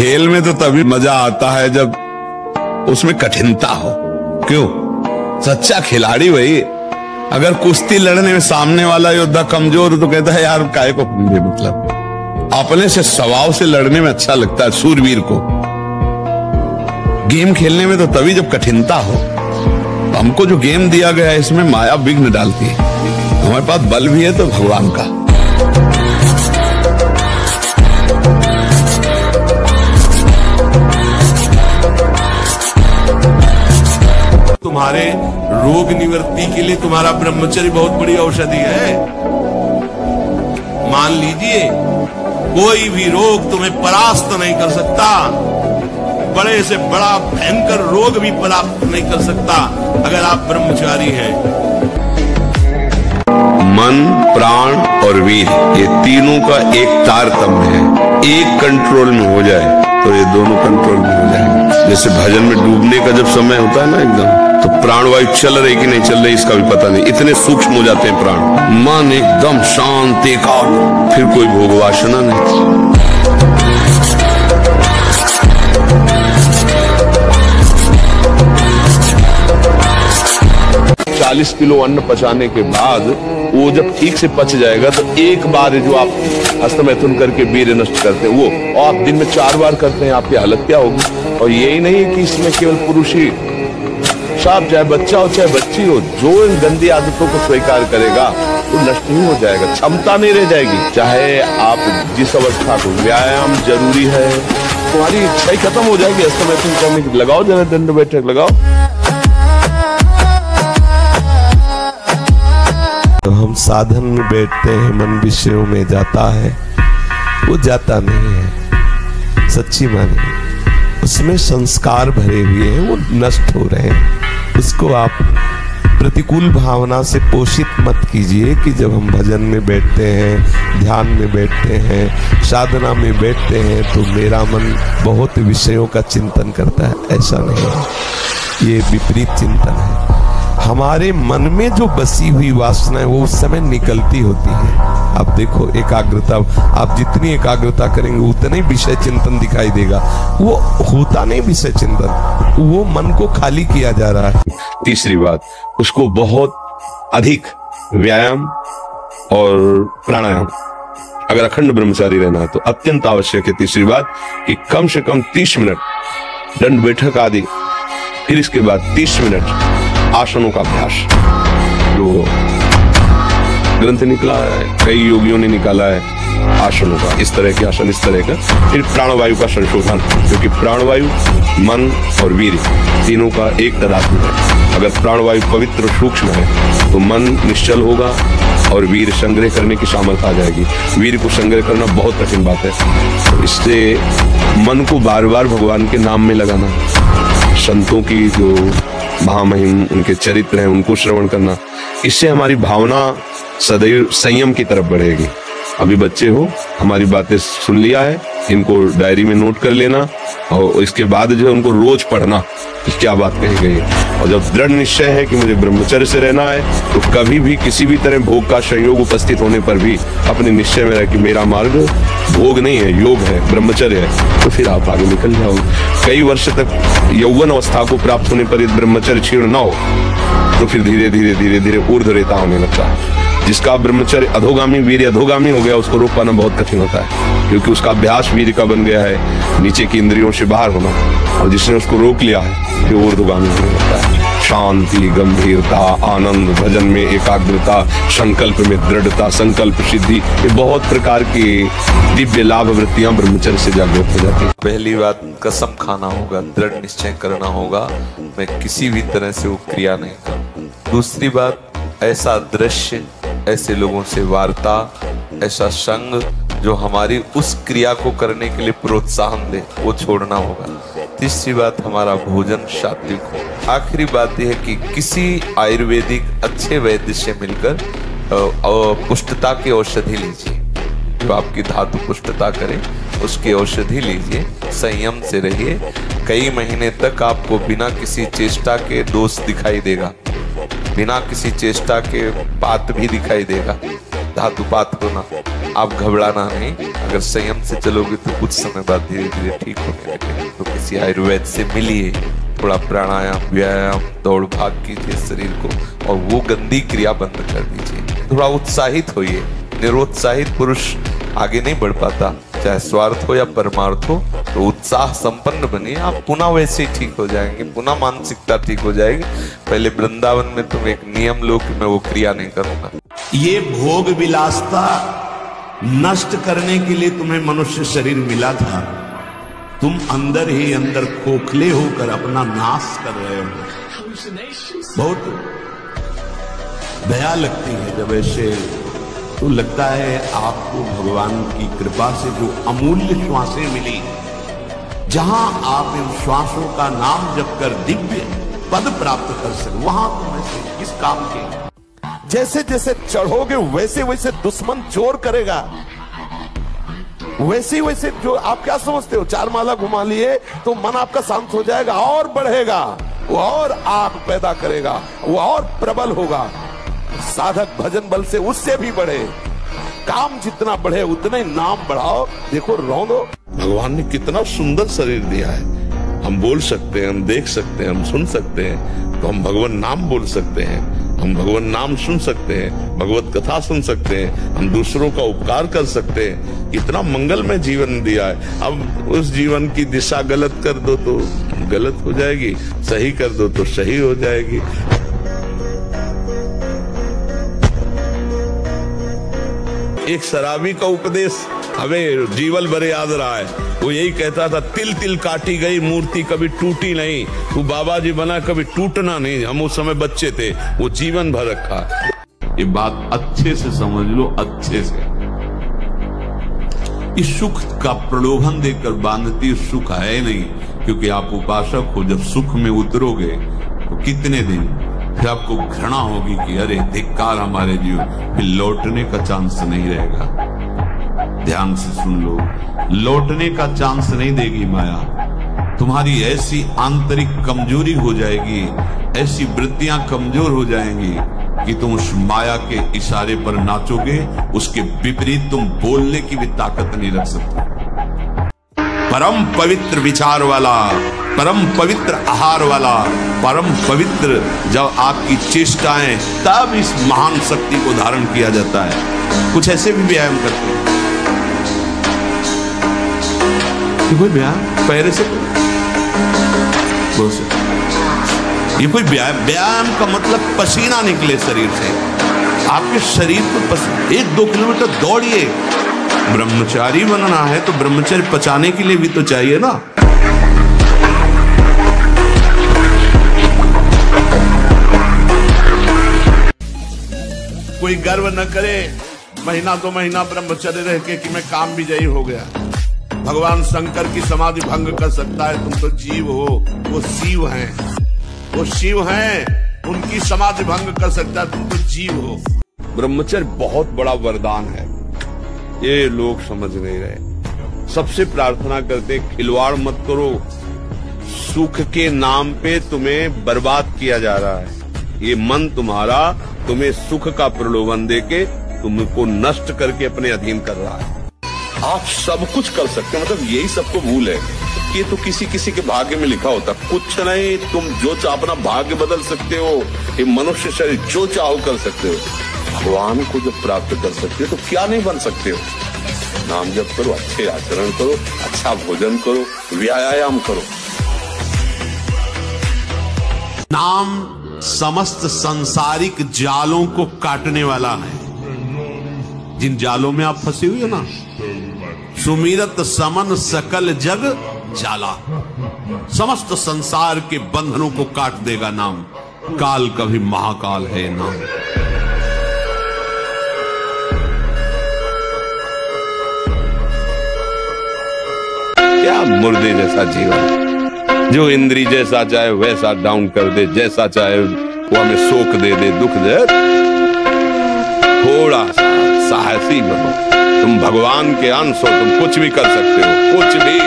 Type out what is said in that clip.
खेल में तो तभी मजा आता है जब उसमें कठिनता हो। क्यों? सच्चा खिलाड़ी वही। अगर कुश्ती लड़ने में सामने वाला योद्धा कमजोर तो कहता है यार काय को मतलब। अपने से स्वभाव से लड़ने में अच्छा लगता है सूरवीर को। गेम खेलने में तो तभी जब कठिनता हो। तो हमको जो गेम दिया गया है इसमें माया विघ्न डालती है। हमारे पास बल भी है तो भगवान का। तुम्हारे रोग निवृत्ति के लिए तुम्हारा ब्रह्मचर्य बहुत बड़ी औषधि है। मान लीजिए कोई भी रोग तुम्हें परास्त नहीं कर सकता। बड़े से बड़ा भयंकर रोग भी परास्त नहीं कर सकता अगर आप ब्रह्मचारी हैं। मन, प्राण और वीर, ये तीनों का एक तारतम्य है। एक कंट्रोल में हो जाए तो ये दोनों कंट्रोल में हो जाएंगे। जैसे भजन में डूबने का जब समय होता है ना एकदम, तो प्राणवायु चल रही कि नहीं चल रही इसका भी पता नहीं। इतने सूक्ष्म हो जाते हैं प्राण। मन एकदम शांत एकाग्र, फिर कोई भोग वासना नहीं। 40 किलो अन्न पचाने के बाद वो जब ठीक से पच जाएगा तो एक बार जो आप हस्तमैथुन करके वीर्य नष्ट करते हैं वो, और आप दिन में 4 बार करते हैं, आपकी हालत क्या होगी। और यही नहीं कि इसमें केवल पुरुष ही, साहब चाहे बच्चा हो चाहे बच्ची हो, जो इन गंदी आदतों को स्वीकार करेगा वो नष्ट ही हो जाएगा, क्षमता नहीं रह जाएगी। चाहे आप जिस अवस्था को, व्यायाम जरूरी है, तुम्हारी इच्छा ही खत्म हो जाएगी हस्तमैथुन करने की। लगाओ जरा दंड बैठक लगाओ। तो हम साधन में बैठते हैं, मन विषयों में जाता है, वो जाता नहीं है। सच्ची मानिए उसमें संस्कार भरे हुए हैं, वो नष्ट हो रहे हैं। उसको आप प्रतिकूल भावना से पोषित मत कीजिए कि जब हम भजन में बैठते हैं, ध्यान में बैठते हैं, साधना में बैठते हैं तो मेरा मन बहुत विषयों का चिंतन करता है। ऐसा नहीं है, ये विपरीत चिंतन है। हमारे मन में जो बसी हुई वासना है वो उस समय निकलती होती है। आप देखो एकाग्रता, आप जितनी एकाग्रता करेंगे उतना ही विषय चिंतन दिखाई देगा। वो होता नहीं विषय चिंतन, वो मन को खाली किया जा रहा है। तीसरी बात, उसको बहुत अधिक व्यायाम और प्राणायाम, अगर अखंड ब्रह्मचारी रहना है तो अत्यंत आवश्यक है। तीसरी बात कि कम से कम 30 मिनट दंड बैठक आदि, फिर इसके बाद 30 मिनट आसनों का अभ्यास। जो ग्रंथ निकला है, कई योगियों ने निकाला है आसनों का, इस तरह के आसन, इस तरह का। फिर प्राणवायु का संशोधन, क्योंकि प्राणवायु, मन और वीर तीनों का एक तदात्म्य है। अगर प्राणवायु पवित्र सूक्ष्म है तो मन निश्चल होगा और वीर संग्रह करने की सामर्थ्य आ जाएगी। वीर को संग्रह करना बहुत कठिन बात है। तो इससे मन को बार बार भगवान के नाम में लगाना, संतों की जो महामहिम उनके चरित्र हैं उनको श्रवण करना, इससे हमारी भावना सदैव संयम की तरफ बढ़ेगी। अभी बच्चे हो, हमारी बातें सुन लिया है, इनको डायरी में नोट कर लेना और इसके बाद जो है उनको रोज पढ़ना कि क्या बात कही गई है। और जब दृढ़ निश्चय है कि मुझे ब्रह्मचर्य से रहना है तो कभी भी किसी भी तरह भोग का संयोग उपस्थित होने पर भी अपने निश्चय में रहे कि मेरा मार्ग भोग नहीं है, योग है, ब्रह्मचर्य है, तो फिर आप आगे निकल जाओगे। कई वर्ष तक यौवन अवस्था को प्राप्त होने पर यदि ब्रह्मचर्य क्षीण न हो तो फिर धीरे धीरे धीरे धीरे ऊर्ध्व रेता होने लगता है। जिसका ब्रह्मचर्य अधोगामी, वीर्य अधोगामी हो गया, उसको रोक पाना बहुत कठिन होता है, क्योंकि उसका अभ्यास वीर्य का बन गया है, नीचे की इंद्रियों से बाहर होना। और जिसने उसको रोक लिया है फिर ऊर्ध्वगामी होने लगता है। शांति, गंभीरता, आनंद, भजन में एकाग्रता, संकल्प में दृढ़ता, संकल्प सिद्धि, ये बहुत प्रकार की दिव्य लाभ वृत्तियां ब्रह्मचर्य से जागृत हो जाती है। पहली बात, कसम खाना होगा, दृढ़ निश्चय करना होगा, मैं किसी भी तरह से वो क्रिया नहीं करूं। दूसरी बात, ऐसा दृश्य, ऐसे लोगों से वार्ता, ऐसा संग जो हमारी उस क्रिया को करने के लिए प्रोत्साहन दे, वो छोड़ना होगा। तीसरी बात, हमारा भोजन सात्विक हो। आखिरी बात यह है कि किसी आयुर्वेदिक अच्छे वैद्य से मिलकर पुष्टता की औषधि लीजिए, जो आपकी धातु पुष्टता करे, उसकी औषधि लीजिए, संयम से रहिए। कई महीने तक आपको बिना किसी चेष्टा के दोष दिखाई देगा, बिना किसी चेष्टा के पात भी दिखाई देगा, धातुपात होना। आप घबराना नहीं, अगर संयम से चलोगे तो कुछ समय बाद धीरे धीरे ठीक होने लगेगा। तो किसी आयुर्वेद से मिलिए, थोड़ा प्राणायाम, व्यायाम, दौड़ भाग कीजिए शरीर को, और वो गंदी क्रिया बंद कर दीजिए। थोड़ा उत्साहित होइए। निरुत्साहित पुरुष आगे नहीं बढ़ पाता, चाहे स्वार्थ हो या परमार्थ हो। तो उत्साह संपन्न बनिए, आप पुनः वैसे ही ठीक हो जाएंगे, पुनः मानसिकता ठीक हो जाएगी। पहले वृंदावन में तुम एक नियम लो कि मैं वो क्रिया नहीं करूंगा। ये भोग विलासता नष्ट करने के लिए तुम्हें मनुष्य शरीर मिला था। तुम अंदर ही अंदर खोखले होकर अपना नाश कर रहे हो। बहुत दया लगती है जब ऐसे, तो लगता है आपको भगवान की कृपा से जो अमूल्य श्वासें मिली, जहां आप इन श्वासों का नाम जप कर दिव्य पद प्राप्त कर सके, वहां तुम ऐसे किस काम के। जैसे जैसे चढ़ोगे वैसे वैसे दुश्मन जोर करेगा, वैसे वैसे जो आप क्या समझते हो, 4 माला घुमा लिए तो मन आपका शांत हो जाएगा, और बढ़ेगा, वो और आग पैदा करेगा, वो और प्रबल होगा। साधक भजन बल से उससे भी बढ़े, काम जितना बढ़े उतना ही नाम बढ़ाओ। देखो रौंदो। भगवान ने कितना सुंदर शरीर दिया है। हम बोल सकते हैं, हम देख सकते हैं, हम सुन सकते हैं, तो हम भगवान नाम बोल सकते हैं, हम भगवान नाम सुन सकते हैं, भगवत कथा सुन सकते हैं, हम दूसरों का उपकार कर सकते हैं। इतना मंगलमय जीवन दिया है। अब उस जीवन की दिशा गलत कर दो तो गलत हो जाएगी, सही कर दो तो सही हो जाएगी। एक शराबी का उपदेश हमें जीवन भर याद रहा है। वो यही कहता था, तिल तिल काटी गई मूर्ति कभी टूटी नहीं। तू बाबा जी बना कभी टूटना नहीं। हम उस समय बच्चे थे, वो जीवन भर रखा। ये बात अच्छे से समझ लो, अच्छे से। इस सुख का प्रलोभन देकर बांधती सुख है नहीं, क्योंकि आप उपासक हो। जब सुख में उतरोगे तो कितने दिन फिर आपको घृणा होगी कि अरे धिक्कार हमारे जीवन, फिर लौटने का चांस नहीं रहेगा। ध्यान से सुन लो, लौटने का चांस नहीं देगी माया। तुम्हारी ऐसी आंतरिक कमजोरी हो जाएगी, ऐसी वृत्तियां कमजोर हो जाएंगी कि तुम उस माया के इशारे पर नाचोगे, उसके विपरीत तुम बोलने की भी ताकत नहीं रख सकते। परम पवित्र विचार वाला, परम पवित्र आहार वाला, परम पवित्र जब आपकी चेष्टाएं, तब इस महान शक्ति को धारण किया जाता है। कुछ ऐसे भी व्यायाम करते हैं। कोई व्यायाम पैर से, ये कोई व्यायाम का मतलब पसीना निकले शरीर से। आपके शरीर को 1-2 किलोमीटर दौड़िए। ब्रह्मचारी बनना है तो ब्रह्मचर्य पचाने के लिए भी तो चाहिए ना। कोई गर्व न करे महीना 2 महीना ब्रह्मचर्य रह के कि मैं काम विजयी हो गया। भगवान शंकर की समाधि भंग कर सकता है, तुम तो जीव हो, वो शिव हैं, वो शिव हैं, उनकी समाधि भंग कर सकता है, तुम तो जीव हो। ब्रह्मचर्य बहुत बड़ा वरदान है, ये लोग समझ नहीं रहे। सबसे प्रार्थना करते, खिलवाड़ मत करो, सुख के नाम पे तुम्हें बर्बाद किया जा रहा है। ये मन तुम्हारा तुम्हें सुख का प्रलोभन देके तुमको नष्ट करके अपने अधीन कर रहा है। आप सब कुछ कर सकते हैं, मतलब यही सबको भूल है। ये तो किसी किसी के भाग्य में लिखा होता, कुछ नहीं। तुम जो चाहो अपना भाग्य बदल सकते हो, ये मनुष्य शरीर जो चाहो कर सकते हो। भगवान को जब प्राप्त कर सकते हो तो क्या नहीं बन सकते हो। नाम जप करो, अच्छे आचरण करो, अच्छा भोजन करो, व्यायाम करो। नाम समस्त सांसारिक जालों को काटने वाला है। जिन जालों में आप फंसे हुए ना, सुमिरत समन सकल जग जाला, समस्त संसार के बंधनों को काट देगा नाम। काल का भी महाकाल है नाम। क्या मुर्दे जैसा जीवन, जो इंद्री जैसा चाहे वैसा डाउन कर दे, जैसा चाहे वो हमें शोक दे दे, दुख दे। थोड़ा सा साहसी बनो, तुम भगवान के अंश हो, तुम कुछ भी कर सकते हो, कुछ भी।